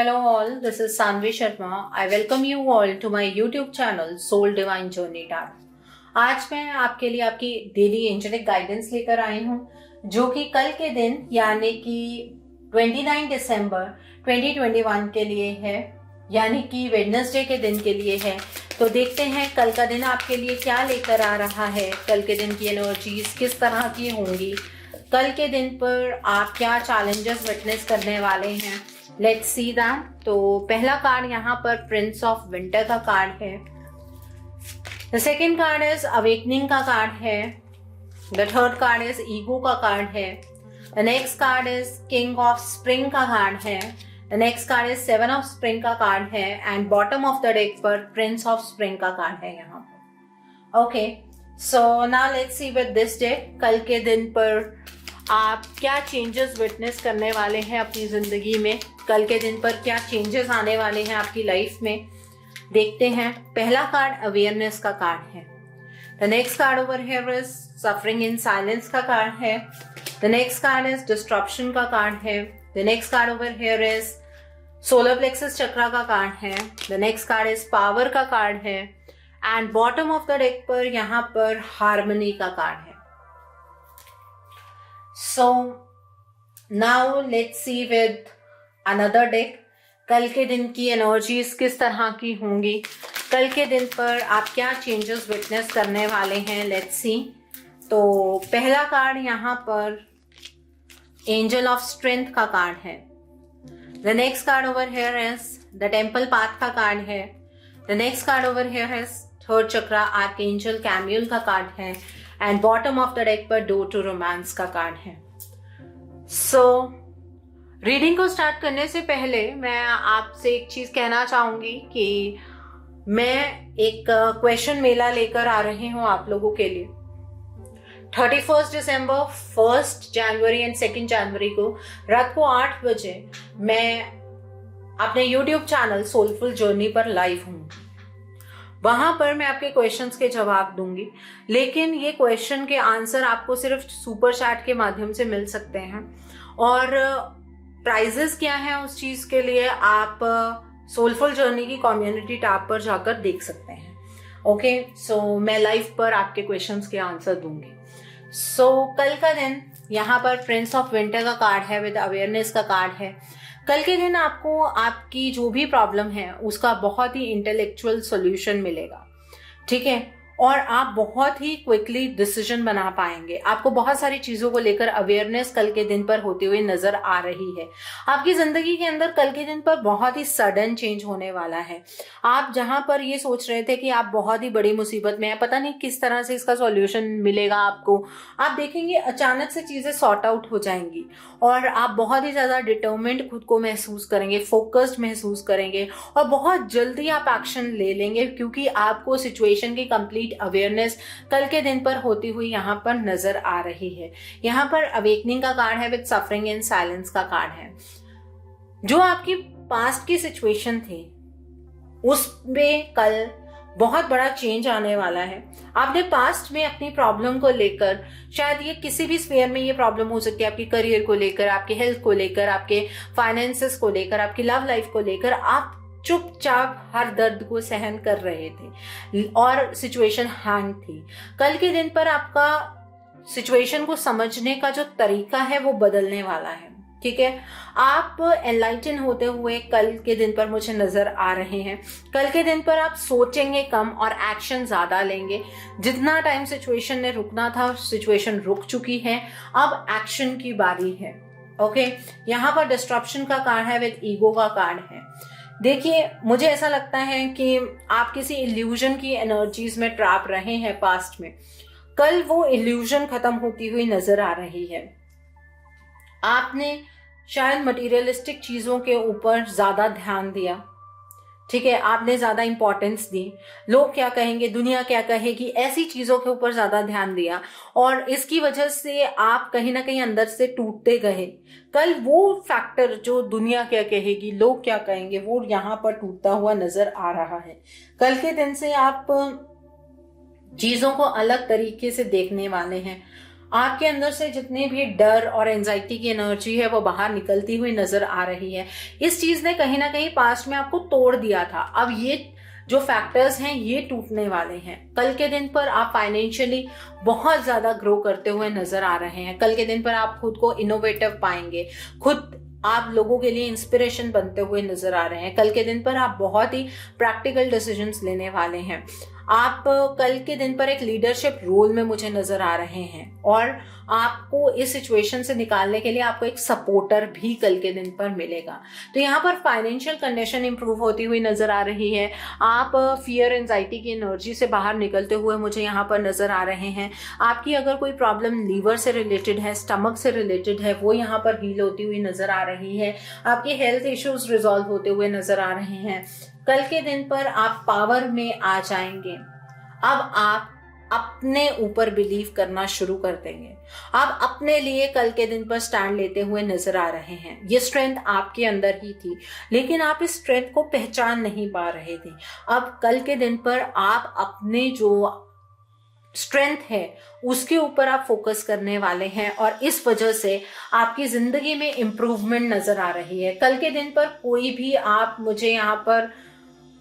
Hello all, this is Sanvi Sharma. I welcome you all to my YouTube channel Soul Divine Journey Tarot. आज मैं आपके लिए आपकी daily angelic guidance लेकर आई हूँ जो कि कल के दिन यानी कि 29 दिसंबर 2021 के लिए है, यानी कि वेडनेसडे के दिन के लिए है। तो देखते हैं कल का दिन आपके लिए क्या लेकर आ रहा है, कल के दिन की एनर्जीज किस तरह की होंगी, कल के दिन पर आप क्या चैलेंजेस विटनेस करने वाले हैं। Let's see that. तो पहला कार्ड यहाँ पर प्रिंस ऑफ विंटर का कार्ड है। The second card is awakening का कार्ड है। The third card is ego का कार्ड है। The next card is king of spring का कार्ड है। The next card is seven of spring का card है and bottom of the deck पर Prince of spring का card है यहाँ पर। Okay, so now let's see with this deck कल के दिन पर आप क्या चेंजेस विटनेस करने वाले हैं अपनी जिंदगी में, कल के दिन पर क्या चेंजेस आने वाले हैं आपकी लाइफ में। देखते हैं। पहला कार्ड अवेयरनेस का कार्ड है। The next card over here is suffering in silence का कार्ड है। The next card is disruption का कार्ड है। The next card over here is solar plexus chakra का कार्ड है। The next card is power का card है and bottom of the deck पर यहाँ पर हार्मनी का कार्ड है। So now let's see with another deck कल के दिन की एनर्जीज किस तरह की होंगी, कल के दिन पर आप क्या चेंजेस विटनेस करने वाले हैं। Let's see. तो पहला कार्ड यहाँ पर एंजल ऑफ स्ट्रेंथ का कार्ड है। The next card over here is the temple path का कार्ड है। The next card over here is third chakra archangel Chamuel का कार्ड है and bottom of the deck पर डोर टू रोमांस का card है। So reading को start करने से पहले मैं आपसे एक चीज कहना चाहूंगी कि मैं एक क्वेश्चन मेला लेकर आ रही हूं आप लोगों के लिए। 31 दिसंबर, 1 जनवरी एंड 2 जनवरी को रात को 8 बजे मैं अपने YouTube चैनल सोलफुल जर्नी पर लाइव हूं। वहां पर मैं आपके क्वेश्चंस के जवाब दूंगी, लेकिन ये क्वेश्चन के आंसर आपको सिर्फ सुपर चैट के माध्यम से मिल सकते हैं। और प्राइजेस क्या है उस चीज के लिए आप सोलफुल जर्नी की कम्युनिटी टैब पर जाकर देख सकते हैं। ओके, सो मैं लाइव पर आपके क्वेश्चंस के आंसर दूंगी। सो कल का दिन यहाँ पर प्रिंस ऑफ विंटर का कार्ड है विद अवेयरनेस का कार्ड है। कल के दिन आपको आपकी जो भी प्रॉब्लम है उसका बहुत ही इंटेलेक्चुअल सॉल्यूशन मिलेगा, ठीक है, और आप बहुत ही क्विकली डिसीजन बना पाएंगे। आपको बहुत सारी चीजों को लेकर अवेयरनेस कल के दिन पर होती हुई नजर आ रही है। आपकी जिंदगी के अंदर कल के दिन पर बहुत ही सडन चेंज होने वाला है। आप जहां पर ये सोच रहे थे कि आप बहुत ही बड़ी मुसीबत में हैं, पता नहीं किस तरह से इसका सॉल्यूशन मिलेगा आपको, आप देखेंगे अचानक से चीजें सॉर्ट आउट हो जाएंगी और आप बहुत ही ज्यादा डिटर्मिन्ड खुद को महसूस करेंगे, फोकस्ड महसूस करेंगे और बहुत जल्दी आप एक्शन ले लेंगे, क्योंकि आपको सिचुएशन की कंप्लीट अवेयरनेस कल के दिन पर होती हुई यहाँ पर नजर आ रही है। यहाँ पर अवेकनिंग का कार्ड है विद सफरिंग इन साइलेंस का कार्ड है। जो आपकी पास्ट की सिचुएशन थी उसमें कल बहुत बड़ा चेंज आने वाला है। आपने पास्ट में अपनी प्रॉब्लम को लेकर, शायद ये किसी भी स्फीयर में ये प्रॉब्लम हो सकती है, आपकी करियर को लेकर, आपके हेल्थ को लेकर, आपके फाइनेंसेस को लेकर, आपकी लव लाइफ को लेकर, आप चुपचाप हर दर्द को सहन कर रहे थे और सिचुएशन हैंग थी। कल के दिन पर आपका सिचुएशन को समझने का जो तरीका है वो बदलने वाला है, ठीक है। आप एनलाइटन होते हुए कल के दिन पर मुझे नजर आ रहे हैं। कल के दिन पर आप सोचेंगे कम और एक्शन ज्यादा लेंगे। जितना टाइम सिचुएशन ने रुकना था, सिचुएशन रुक चुकी है, अब एक्शन की बारी है। ओके, यहाँ पर डिस्ट्रप्शन का कार्ड है विद ईगो का कार्ड है। देखिए, मुझे ऐसा लगता है कि आप किसी इल्यूजन की एनर्जीज में ट्रैप रहे हैं पास्ट में। कल वो इल्यूजन खत्म होती हुई नजर आ रही है। आपने शायद मटेरियलिस्टिक चीजों के ऊपर ज्यादा ध्यान दिया, ठीक है, आपने ज्यादा इंपॉर्टेंस दी। लोग क्या कहेंगे, दुनिया क्या कहेगी, ऐसी चीजों के ऊपर ज्यादा ध्यान दिया और इसकी वजह से आप कहीं ना कहीं अंदर से टूटते गए। कल वो फैक्टर जो दुनिया क्या कहेगी, लोग क्या कहेंगे, वो यहाँ पर टूटता हुआ नजर आ रहा है। कल के दिन से आप चीजों को अलग तरीके से देखने वाले हैं। आपके अंदर से जितनी भी डर और एंजाइटी की एनर्जी है वो बाहर निकलती हुई नजर आ रही है। इस चीज ने कहीं ना कहीं पास्ट में आपको तोड़ दिया था। अब ये जो फैक्टर्स हैं ये टूटने वाले हैं। कल के दिन पर आप फाइनेंशियली बहुत ज्यादा ग्रो करते हुए नजर आ रहे हैं। कल के दिन पर आप खुद को इनोवेटिव पाएंगे, खुद आप लोगों के लिए इंस्पिरेशन बनते हुए नजर आ रहे हैं। कल के दिन पर आप बहुत ही प्रैक्टिकल डिसीजंस लेने वाले हैं। आप कल के दिन पर एक लीडरशिप रोल में मुझे नजर आ रहे हैं और आपको इस सिचुएशन से निकालने के लिए आपको एक सपोर्टर भी कल के दिन पर मिलेगा। तो यहाँ पर फाइनेंशियल कंडीशन इंप्रूव होती हुई नजर आ रही है। आप फियर एंजाइटी की एनर्जी से बाहर निकलते हुए मुझे यहाँ पर नजर आ रहे हैं। आपकी अगर कोई प्रॉब्लम लीवर से रिलेटेड है, स्टमक से रिलेटेड है, वो यहाँ पर हील होती हुई नजर आ रही है। आपके हेल्थ इश्यूज रिजॉल्व होते हुए नजर आ रहे हैं। कल के दिन पर आप पावर में आ जाएंगे। अब आप अपने ऊपर बिलीव करना शुरू कर देंगे। आप अपने लिए कल के दिन पर स्टैंड लेते हुए नजर आ रहे हैं। ये स्ट्रेंथ आपके अंदर ही थी, लेकिन आप इस स्ट्रेंथ को पहचान नहीं पा रहे थे। अब कल के दिन पर आप अपने जो स्ट्रेंथ है उसके ऊपर आप फोकस करने वाले हैं और इस वजह से आपकी जिंदगी में इंप्रूवमेंट नजर आ रही है। कल के दिन पर कोई भी आप मुझे यहाँ पर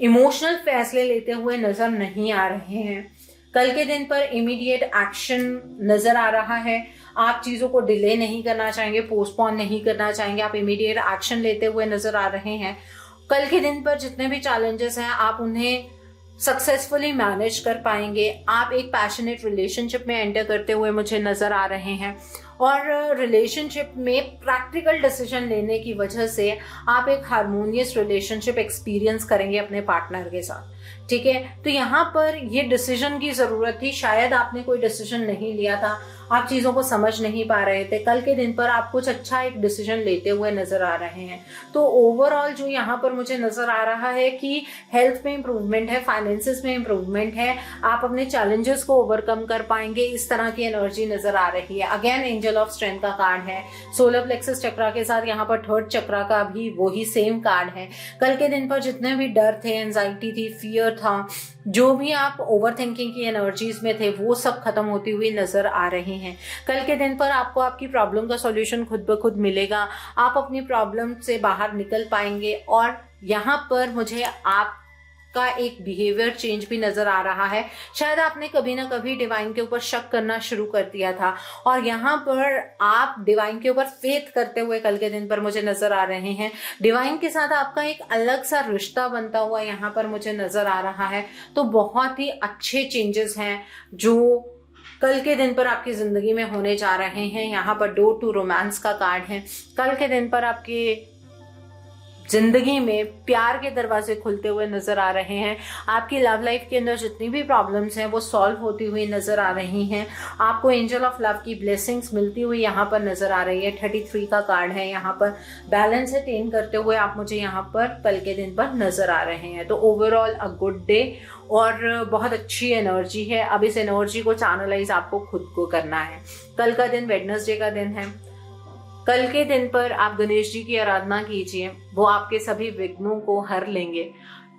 इमोशनल फैसले लेते हुए नजर नहीं आ रहे हैं। कल के दिन पर इमीडिएट एक्शन नजर आ रहा है। आप चीजों को डिले नहीं करना चाहेंगे, पोस्टपोन नहीं करना चाहेंगे, आप इमीडिएट एक्शन लेते हुए नजर आ रहे हैं। कल के दिन पर जितने भी चैलेंजेस हैं आप उन्हें सक्सेसफुली मैनेज कर पाएंगे। आप एक पैशनेट रिलेशनशिप में एंटर करते हुए मुझे नजर आ रहे हैं और रिलेशनशिप में प्रैक्टिकल डिसीजन लेने की वजह से आप एक हार्मोनियस रिलेशनशिप एक्सपीरियंस करेंगे अपने पार्टनर के साथ। ठीक है, तो यहाँ पर ये डिसीजन की जरूरत थी। शायद आपने कोई डिसीजन नहीं लिया था, आप चीजों को समझ नहीं पा रहे थे। कल के दिन पर आप कुछ अच्छा एक डिसीजन लेते हुए नजर आ रहे हैं। तो ओवरऑल जो यहाँ पर मुझे नजर आ रहा है कि हेल्थ में इंप्रूवमेंट है, फाइनेंसेस में इंप्रूवमेंट है, आप अपने चैलेंजेस को ओवरकम कर पाएंगे, इस तरह की एनर्जी नजर आ रही है। अगेन एंजल ऑफ स्ट्रेंथ का कार्ड है। सोलर प्लेक्सस चक्रा के साथ यहाँ पर थर्ड चक्रा का भी वही सेम कार्ड है। कल के दिन पर जितने भी डर थे, एंजाइटी थी, फियर था, जो भी आप ओवर थिंकिंग की एनर्जीज में थे, वो सब खत्म होती हुई नजर आ रहे हैं। कल के दिन पर आपको आपकी प्रॉब्लम का सॉल्यूशन खुद ब खुद मिलेगा। आप अपनी प्रॉब्लम से बाहर निकल पाएंगे और यहाँ पर मुझे आपका एक बिहेवियर चेंज भी नजर आ रहा है। शायद आपने कभी ना कभी डिवाइन के ऊपर शक करना शुरू कर दिया था और यहाँ पर आप डिवाइन के ऊपर फेथ करते हुए कल के दिन पर मुझे नजर आ रहे हैं। डिवाइन के साथ आपका एक अलग सा रिश्ता बनता हुआ यहाँ पर मुझे नजर आ रहा है। तो बहुत ही अच्छे चेंजेस हैं जो कल के दिन पर आपकी जिंदगी में होने जा रहे हैं। यहाँ पर डोर टू रोमांस का कार्ड है। कल के दिन पर आपकी जिंदगी में प्यार के दरवाजे खुलते हुए नजर आ रहे हैं। आपकी लव लाइफ के अंदर जितनी भी प्रॉब्लम्स हैं वो सॉल्व होती हुई नजर आ रही हैं। आपको एंजल ऑफ लव की ब्लेसिंग्स मिलती हुई यहाँ पर नजर आ रही है। 33 का कार्ड है। यहाँ पर बैलेंस अटेन करते हुए आप मुझे यहाँ पर कल के दिन पर नजर आ रहे हैं। तो ओवरऑल अ गुड डे और बहुत अच्छी एनर्जी है। अब इस एनर्जी को चैनलाइज आपको खुद को करना है। कल का दिन वेडनेसडे का दिन है। कल के दिन पर आप गणेश जी की आराधना कीजिए, वो आपके सभी विघ्नों को हर लेंगे।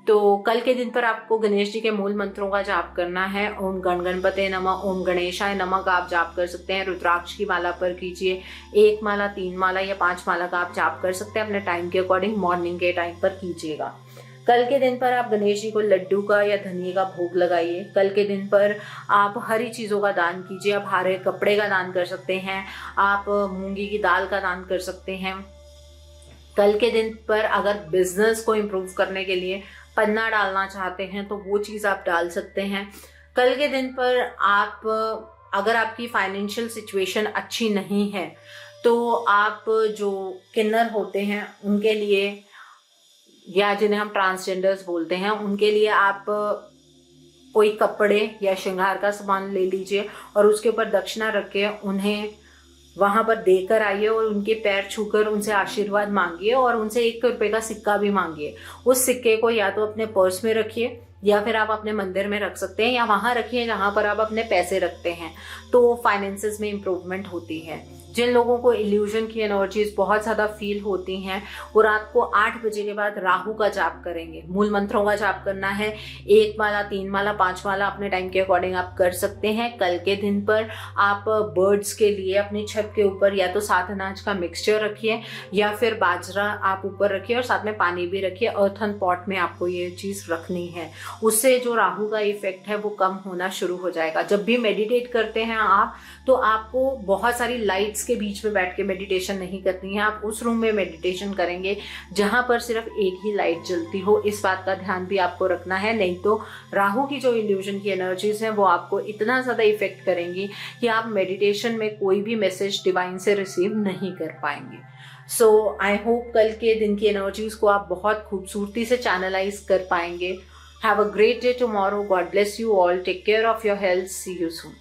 तो कल के दिन पर आपको गणेश जी के मूल मंत्रों का जाप करना है। ओम गण गणपते नमः, ओम गणेशाय नमः का आप जाप कर सकते हैं। रुद्राक्ष की माला पर कीजिए। 1 माला, 3 माला या 5 माला का आप जाप कर सकते हैं। अपने टाइम के अकॉर्डिंग मॉर्निंग के टाइम पर कीजिएगा। कल के दिन पर आप गणेश जी को लड्डू का या धनिये का भोग लगाइए। कल के दिन पर आप हरी चीज़ों का दान कीजिए। आप हरे कपड़े का दान कर सकते हैं, आप मूंगी की दाल का दान कर सकते हैं। कल के दिन पर अगर बिजनेस को इम्प्रूव करने के लिए पन्ना डालना चाहते हैं तो वो चीज़ आप डाल सकते हैं। कल के दिन पर आप अगर आपकी फाइनेंशियल सिचुएशन अच्छी नहीं है तो आप जो किन्नर होते हैं उनके लिए, या जिन्हें हम ट्रांसजेंडर्स बोलते हैं, उनके लिए आप कोई कपड़े या श्रृंगार का सामान ले लीजिए और उसके ऊपर दक्षिणा रख के उन्हें वहां पर देकर आइए और उनके पैर छूकर उनसे आशीर्वाद मांगिए और उनसे 1 रुपए का सिक्का भी मांगिए। उस सिक्के को या तो अपने पर्स में रखिए या फिर आप अपने मंदिर में रख सकते हैं या वहां रखिए जहां पर आप अपने पैसे रखते हैं। तो फाइनेंसेस में इंप्रूवमेंट होती है। जिन लोगों को इल्यूजन की एनर्जीज बहुत ज़्यादा फील होती हैं वो रात को 8 बजे के बाद राहु का जाप करेंगे। मूल मंत्रों का जाप करना है, 1 माला, 3 माला, 5 माला अपने टाइम के अकॉर्डिंग आप कर सकते हैं। कल के दिन पर आप बर्ड्स के लिए अपनी छत के ऊपर या तो 7 अनाज का मिक्सचर रखिए या फिर बाजरा आप ऊपर रखिए और साथ में पानी भी रखिए। अर्थन पॉट में आपको ये चीज़ रखनी है, उससे जो राहु का इफेक्ट है वो कम होना शुरू हो जाएगा। जब भी मेडिटेट करते हैं आप, तो आपको बहुत सारी लाइट्स के बीच में बैठ के मेडिटेशन नहीं करनी है। आप उस रूम में मेडिटेशन करेंगे जहां पर सिर्फ एक ही लाइट जलती हो। इस बात का ध्यान भी आपको रखना है, नहीं तो राहु की जो इल्यूजन की एनर्जीज हैं वो आपको इतना ज़्यादा इफेक्ट करेंगी कि आप मेडिटेशन में कोई भी मैसेज डिवाइन से रिसीव नहीं कर पाएंगे। सो आई होप कल के दिन की एनर्जीज को आप बहुत खूबसूरती से चैनलाइज कर पाएंगे। Have a great day tomorrow. God bless you all. Take care of your health. See you soon.